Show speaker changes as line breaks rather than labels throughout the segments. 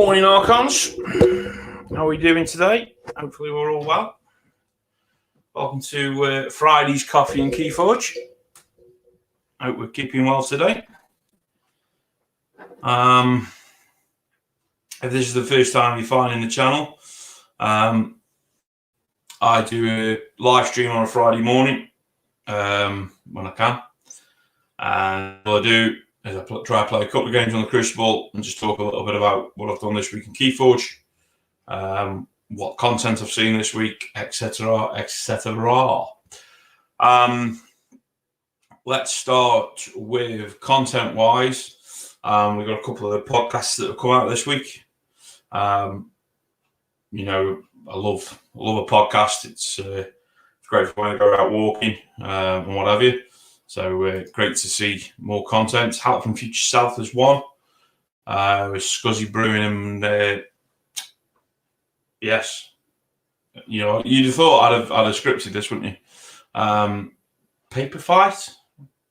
Morning, Archons. How are we doing today? Hopefully we're all well. Welcome to Friday's Coffee and Keyforge. Hope we're keeping well today. If this is the first time you're finding the channel, I do a live stream on a Friday morning when I can. And what I do is I try to play a couple of games on the Crucible and just talk a little bit about what I've done this week in Keyforge, what content I've seen this week, etc., etc. Let's start with content-wise. We've got a couple of the podcasts that have come out this week. You know, I love a podcast. It's great for when I go out walking and what have you. So great to see more content. Help from Future Self is one. With Scuzzy Brewing and yes, you know, you'd have thought I'd have scripted this, wouldn't you? Paper Fight,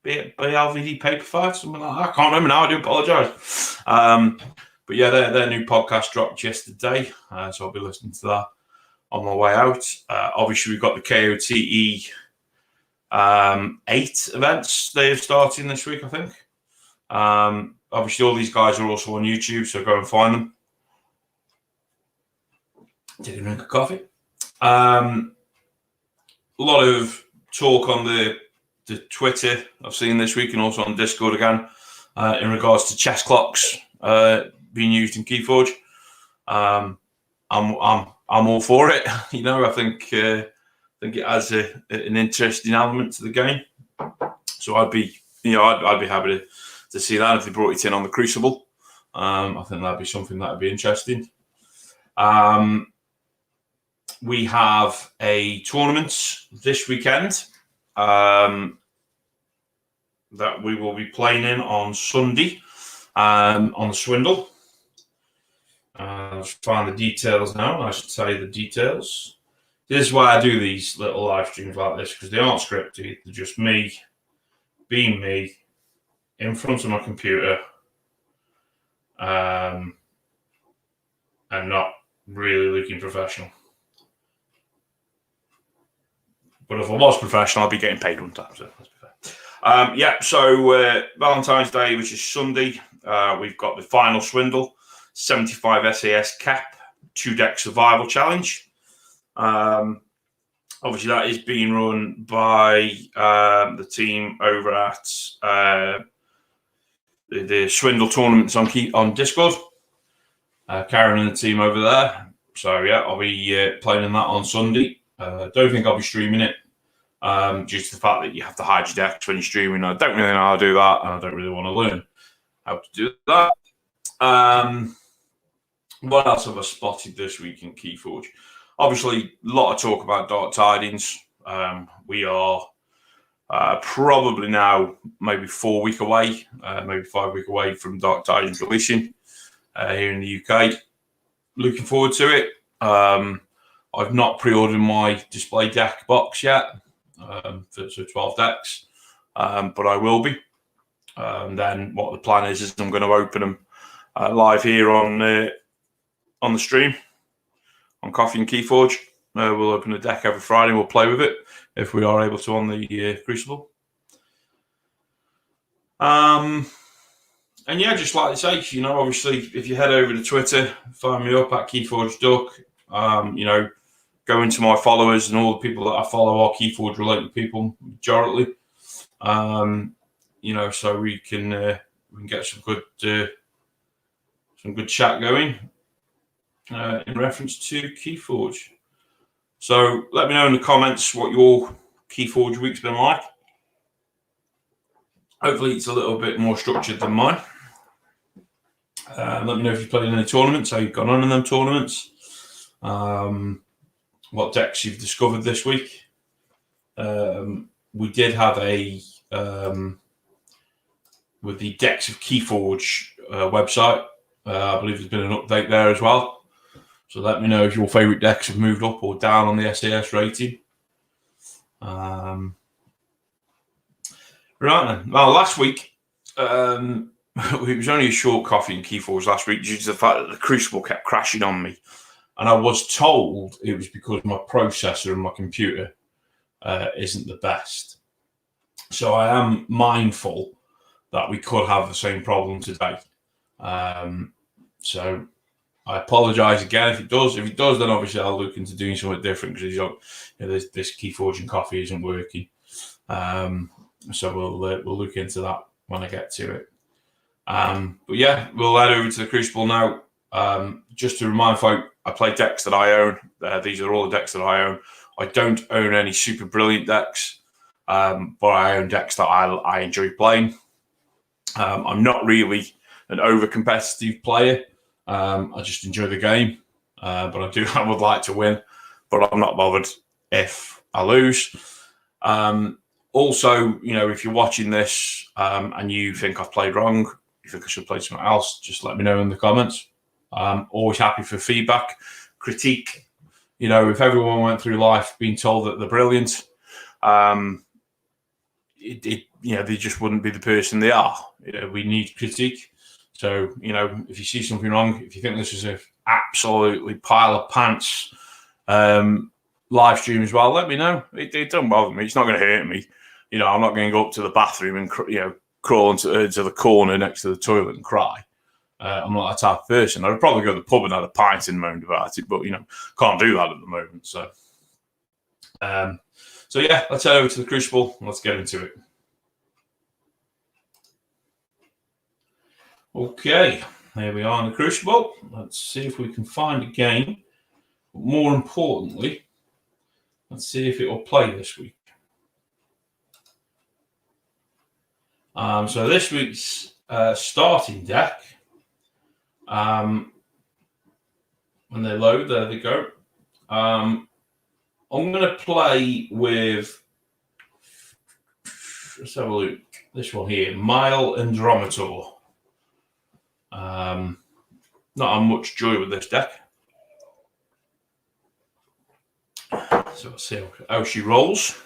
BLVD Paper Fight, something like that. I can't remember now. I do apologise. But yeah, their new podcast dropped yesterday, so I'll be listening to that on my way out. Obviously, we've got the KOTE 8 events they're starting this week, I think. Obviously, all these guys are also on YouTube, so go and find them. Take a drink of coffee. A lot of talk on the Twitter I've seen this week, and also on Discord again, in regards to chess clocks being used in Keyforge. I'm all for it. You know, I think it adds an interesting element to the game. So I'd be happy to see that if they brought it in on the Crucible. I think that'd be something that'd be interesting. We have a tournament this weekend that we will be playing in on Sunday on the Swindle. I'll find the details now. I should tell you the details. This is why I do these little live streams like this, because they aren't scripted. They're just me being me in front of my computer and not really looking professional. But if I was professional, I'd be getting paid one time. So let's be fair. So Valentine's Day, which is Sunday, we've got the final Swindle, 75 SAS cap, 2-deck survival challenge. Obviously, that is being run by the team over at the Swindle tournaments on Discord. Karen and the team over there. So yeah, I'll be playing in that on Sunday. Don't think I'll be streaming it due to the fact that you have to hide your decks when you're streaming. I don't really know how to do that, and I don't really want to learn how to do that. What else have I spotted this week in Keyforge? Obviously, a lot of talk about Dark Tidings. We are probably now maybe 4 weeks away, maybe 5 weeks away from Dark Tidings releasing here in the UK. Looking forward to it. I've not pre-ordered my display deck box yet for 12 decks, but I will be. Then what the plan is I'm going to open them live here on the stream on Coffee and Keyforge. We'll open a deck every Friday. We'll play with it if we are able to on the Crucible. And yeah, just like I say, you know, obviously, if you head over to Twitter, find me up at keyforgeduck. You know, go into my followers, and all the people that I follow are Keyforge related people, majority. You know, so we can get some good chat going in reference to Keyforge. So let me know in the comments what your Keyforge week's been like. Hopefully it's a little bit more structured than mine. Let me know if you've played in any tournaments, how you've gone on in them tournaments, what decks you've discovered this week. We did have with the Decks of Keyforge website, I believe there's been an update there as well. So let me know if your favourite decks have moved up or down on the SAS rating. Right then. Well, last week it was only a short Coffee and Keyforge last week due to the fact that the Crucible kept crashing on me. And I was told it was because my processor and my computer isn't the best. So I am mindful that we could have the same problem today. So I apologise again if it does. If it does, then obviously I'll look into doing something different because this Keyforge and Coffee isn't working. So we'll look into that when I get to it. But yeah, we'll head over to the Crucible now. Just to remind folk, I play decks that I own. These are all the decks that I own. I don't own any super brilliant decks, but I own decks that I enjoy playing. I'm not really an over-competitive player. I just enjoy the game, but I would like to win, but I'm not bothered if I lose. Also, if you're watching this and you think I've played wrong, you think I should play something else, just let me know in the comments. Always happy for feedback, critique. If everyone went through life being told that they're brilliant, they just wouldn't be the person they are. We need critique. So, if you see something wrong, if you think this is an absolutely pile of pants live stream as well, let me know. It don't bother me. It's not going to hurt me. I'm not going to go up to the bathroom and crawl into the corner next to the toilet and cry. I'm not that type of person. I'd probably go to the pub and have a pint and moan about it, but can't do that at the moment. So, yeah, let's head over to the Crucible and let's get into it. Okay, here we are in the Crucible. Let's see if we can find a game. But more importantly, let's see if it will play this week. So this week's starting deck, when they load, there they go. I'm going to play with, let's have a look, this one here, Mile Andromator. Not have much joy with this deck. So let's see how she rolls.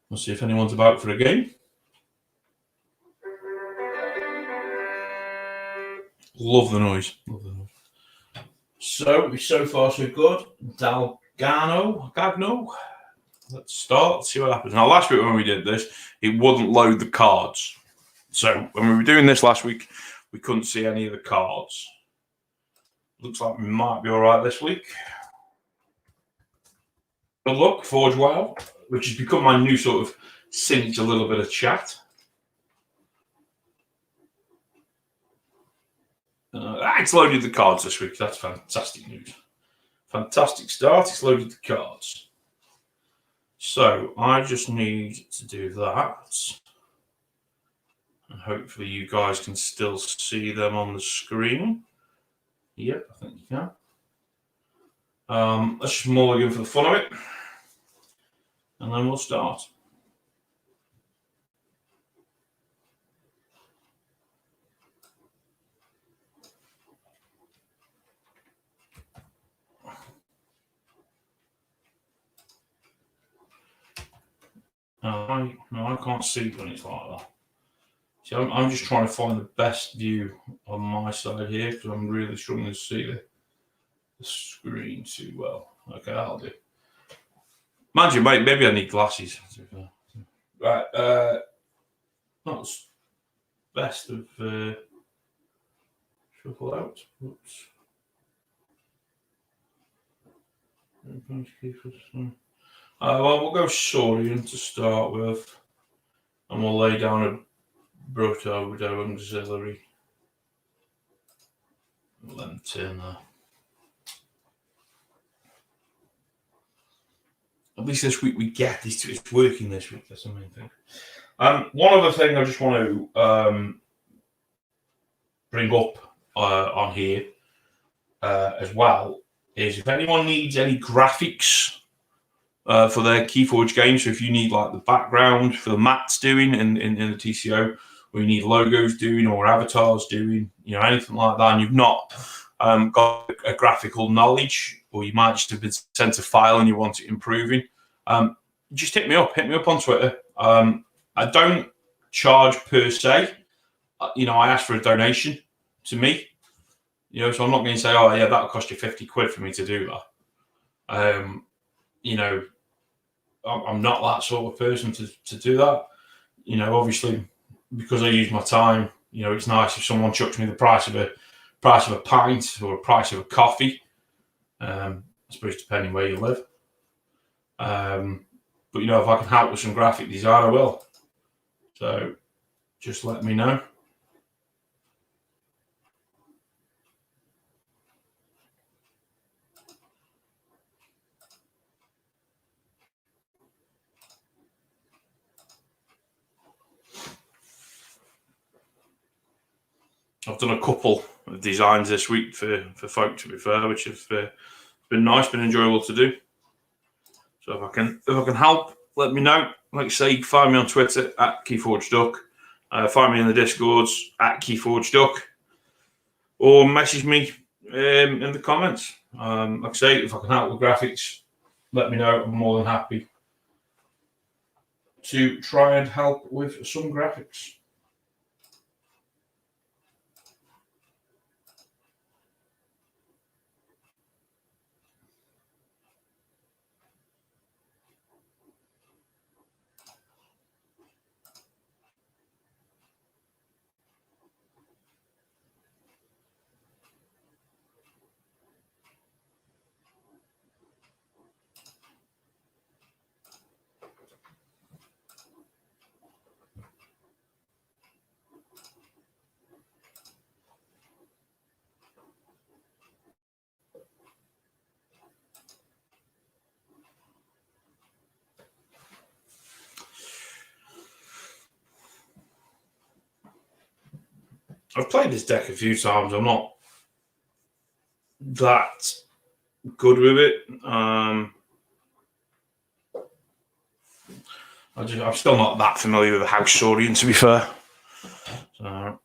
We'll see if anyone's about for a game. Love the noise. So far so good. Gagno. Let's start. Let's see what happens. Now, last week when we did this, it wouldn't load the cards. So when we were doing this last week, we couldn't see any of the cards. Looks like we might be all right this week. Good luck, Forge Wow, which has become my new sort of signature little bit of chat. It's loaded the cards this week. That's fantastic news. Fantastic start. It's loaded the cards. So I just need to do that. And hopefully you guys can still see them on the screen. Yep, I think you can. Let's just mulligan for the fun of it. And then we'll start. No, I can't see when it's like that. See, I'm just trying to find the best view on my side here because I'm really struggling to see the screen too well. Okay, that'll do. Mind you, maybe I need glasses. Right, that's best of shuffle out. Oops. Well, we'll go Saurian to start with, and we'll lay down a Broto Widow Auxiliary. We'll then turn there. At least this week we get this. It's working this week. That's the main thing. One other thing I just want to bring up on here as well is if anyone needs any graphics for their Keyforge game, so if you need like the background for the mats doing in the TCO, or you need logos doing or avatars doing, anything like that, and you've not got a graphical knowledge, or you might just have been sent a file and you want it improving, just hit me up on Twitter. I don't charge per se. I asked for a donation to me, so I'm not going to say, oh yeah, that'll cost you 50 quid for me to do that. I'm not that sort of person to do that. Obviously, because I use my time, it's nice if someone chucks me the price of a pint or a price of a coffee. I suppose depending where you live. But if I can help with some graphic design, I will. So just let me know. I've done a couple of designs this week for folk, to be fair, which have been nice, been enjoyable to do. So if I can help, let me know. Like I say, find me on Twitter at keyForgeDuck. Find me in the Discords at keyForgeDuck, or message me in the comments. Like I say, if I can help with graphics, let me know. I'm more than happy to try and help with some graphics. I've played this deck a few times. I'm not that good with it. I'm still not that familiar with the House Saurian, to be fair. So,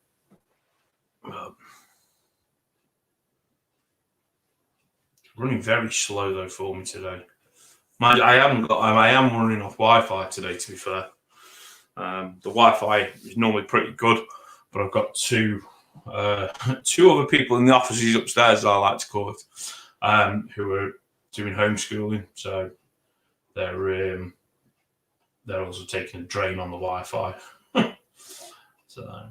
running very slow though for me today. I am running off Wi-Fi today, to be fair. The Wi-Fi is normally pretty good, but I've got two other people in the offices upstairs, I like to call it, who are doing homeschooling. So they're also taking a drain on the Wi-Fi. So.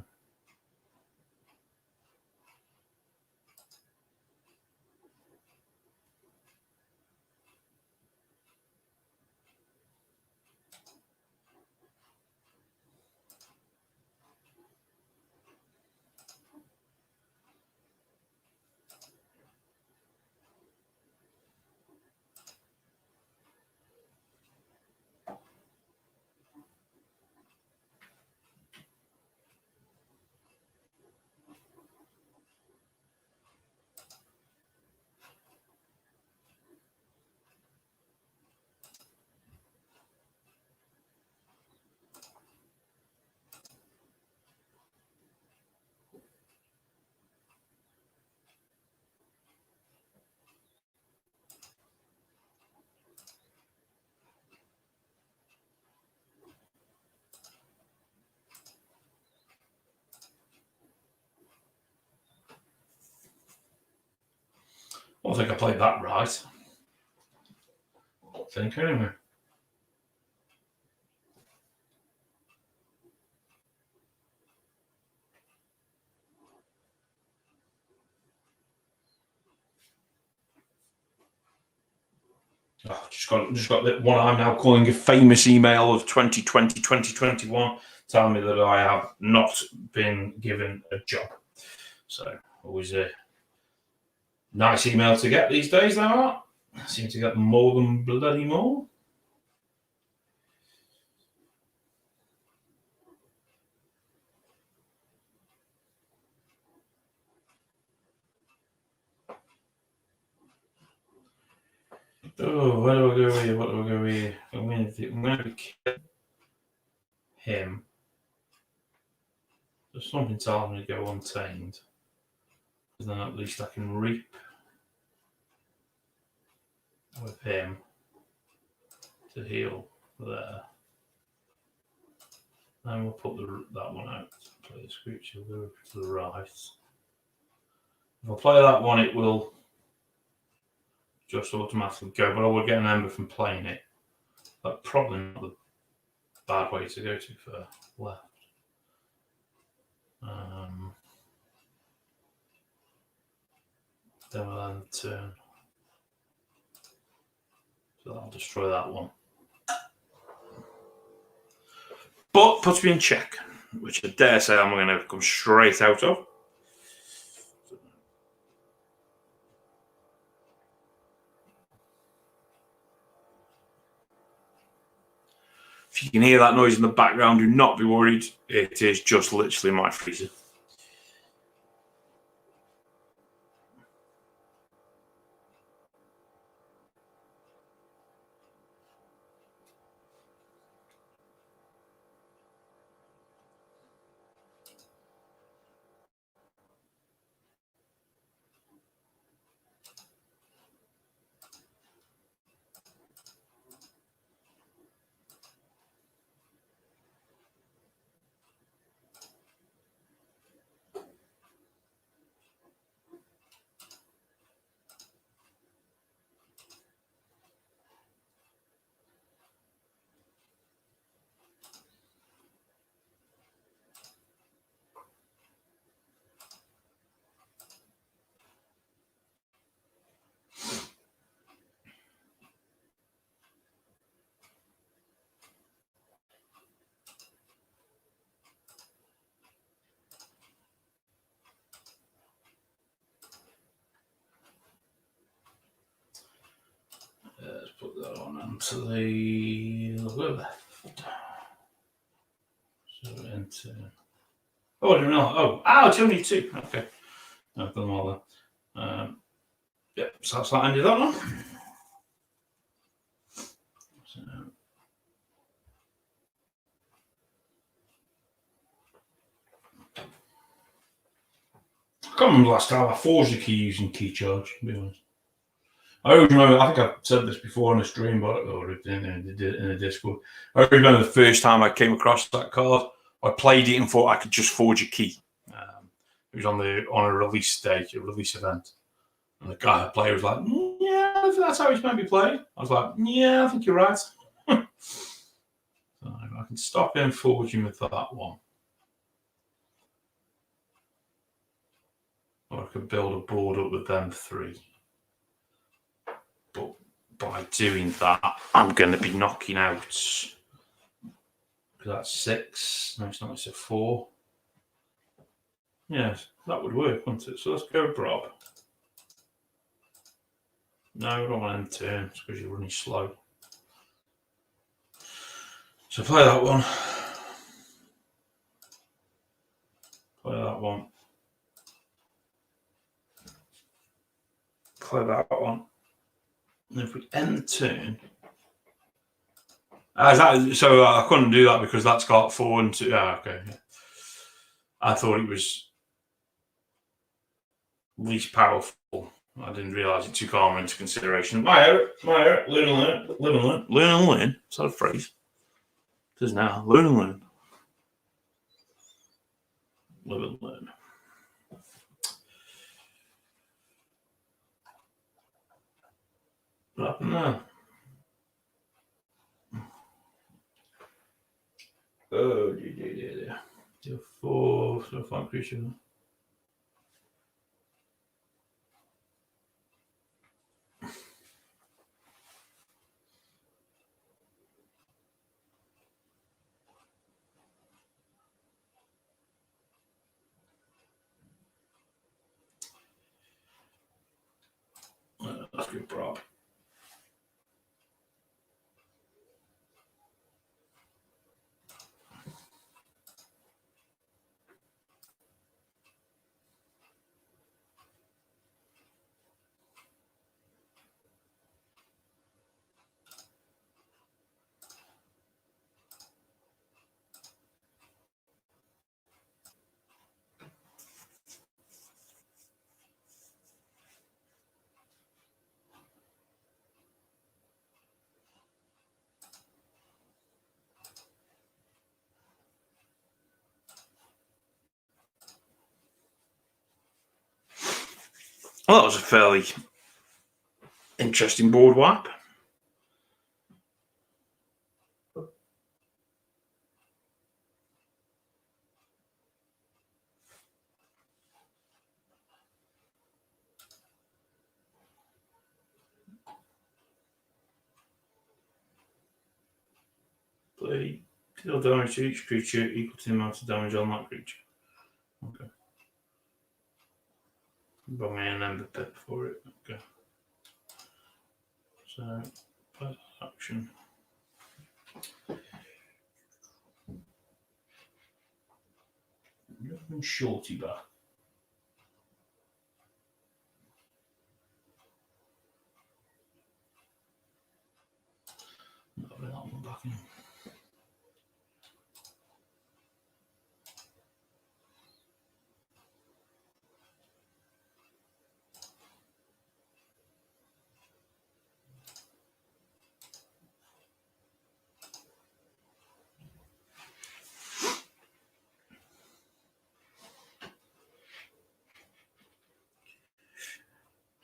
I think I played that right. I think anyway. Oh, just got that one I'm now calling a famous email of 2020, 2021, telling me that I have not been given a job. So always a nice email to get these days, though. I seem to get more than bloody more. Oh, where do I go here? What do I go here? I'm going to kill him. There's something telling me to go untamed. Then at least I can reap with him to heal there. Then we'll put that one out. Play the scooch, will go to the right. If I play that one, it will just automatically go, but I will get an ember from playing it. That's probably not the bad way to go to for left. Then we'll end turn. So that'll destroy that one. But puts me in check, which I dare say I'm going to come straight out of. If you can hear that noise in the background, do not be worried. It is just literally my freezer. Let's put that on onto the left. So enter. Oh, I don't know. Oh, it's only 2. Okay. I've done them all then. Yep, so that's that ended that one. So, I can't remember last time I forged a key using keyCharge, to be honest. I always remember, I think I've said this before on a stream, or in a Discord. I remember the first time I came across that card, I played it and thought I could just forge a key. It was on a release day, a release event. And the player was like, yeah, that's how it's meant to be played. I was like, yeah, I think you're right. So I can stop in forging with that one. Or I could build a board up with them 3. But by doing that, I'm going to be knocking out. That's 6. No, it's not. It's a 4. Yes, that would work, wouldn't it? So let's go, Rob. No, I don't want to end turn because you're running slow. So play that one. Play that one. Play that one. And if we end turn. So I couldn't do that because that's got 4 and 2. Okay. I thought it was least powerful. I didn't realise it took armour into consideration. My error, learn and learn, live and learn. Learn and learn. Is that a phrase? It is now. Learn and learn. Live and learn. What happened there? Oh, dear. You're 4, so 5 creature. That's good, Rob. Well, that was a fairly interesting board wipe. Play deal damage to each creature equal to the amount of damage on that creature. Okay. Buy me an ember pip for it. Okay. So, play that action. Shorty back. I'll bring that one back in.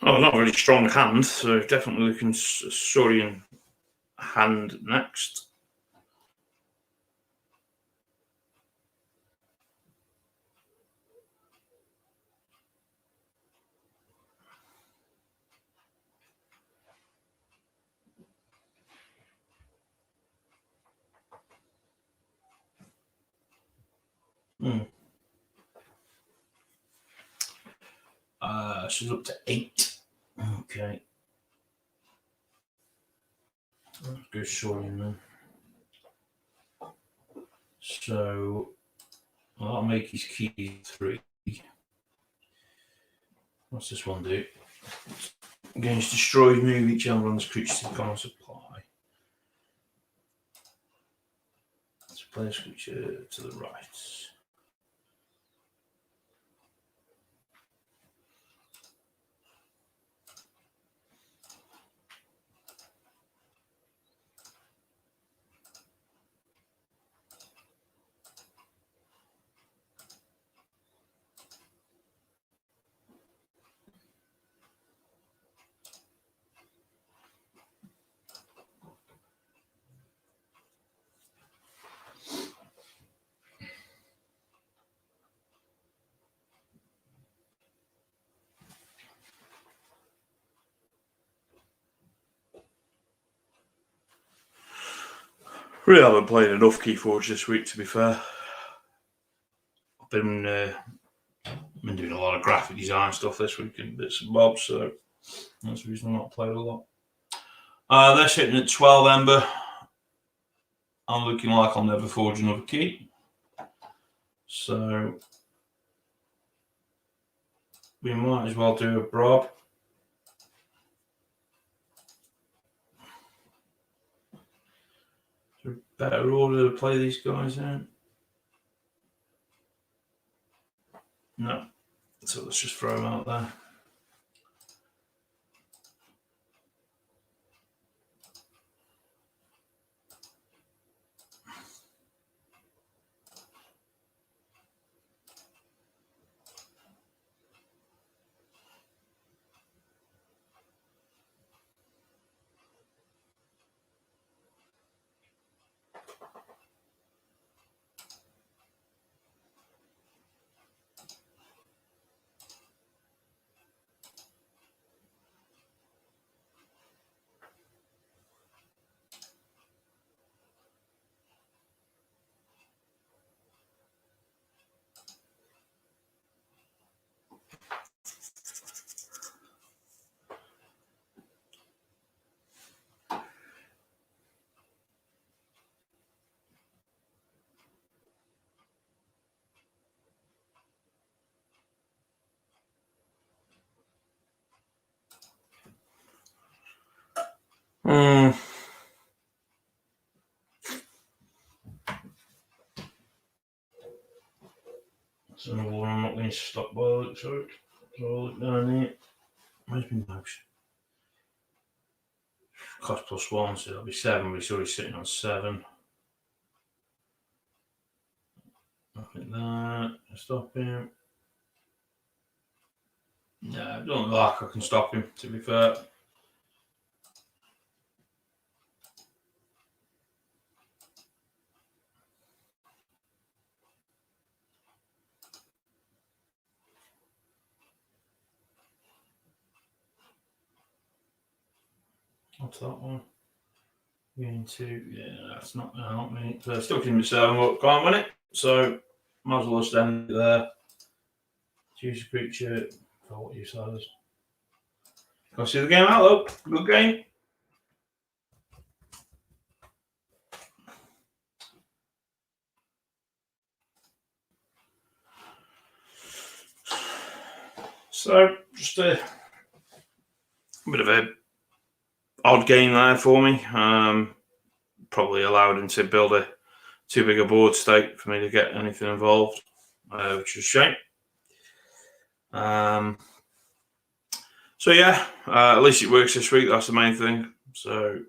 Oh, not a really strong hand, so definitely looking Saurian hand next. She's up to 8. Okay. Let's go Saurian then. So that'll make his key 3. What's this one do? Against destroyed, move each element on this creature to the common supply. Let's play this creature to the right. Really haven't played enough Keyforge this week, to be fair. I've been doing a lot of graphic design stuff this week and bits and bobs, so that's the reason I'm not playing a lot. They're sitting at 12 ember. I'm looking like I'll never forge another key. So we might as well do a Brob. Is there a better order to play these guys in? No. So let's just throw them out there. That's another one I'm not going to stop by the looks of it. So I'll look down here. Where's my mouse? Cost +1, so that'll be 7, but he's already sitting on 7. I think that, stop him. No, it doesn't look like I can stop him, to be fair. What's that one? Into, yeah, that's not going to help me. So still keeping it 7, but can't win it. So might as well just end it there. Choose a creature for what you size. Go see the game out though. Good game. So just a bit of a odd game there for me. Probably allowed him to build a too big a board state for me to get anything involved, which is a shame. So yeah, at least it works this week. That's the main thing. So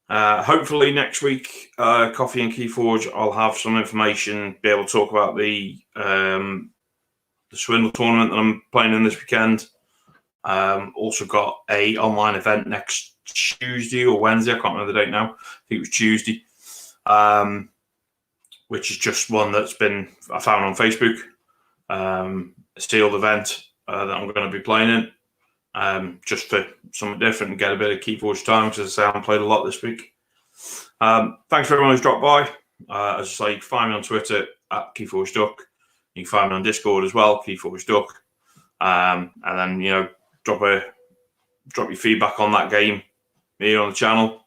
hopefully next week, Coffee and Keyforge, I'll have some information, be able to talk about the Swindle tournament that I'm playing in this weekend. Also got a online event next Tuesday or Wednesday. I can't remember the date now. I think it was Tuesday. Which is just one that's I found on Facebook. A sealed event that I'm going to be playing in. Just for something different and get a bit of Keyforge time, because as I say, I haven't played a lot this week. Thanks for everyone who's dropped by. As I say, you can find me on Twitter at keyforgeduck. You can find me on Discord as well, keyforgeduck. And then, drop your feedback on that game here on the channel.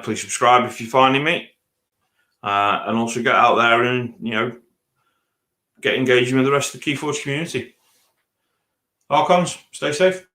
Please subscribe if you're finding me. And also get out there and, get engaging with the rest of the Keyforge community. Archons, stay safe.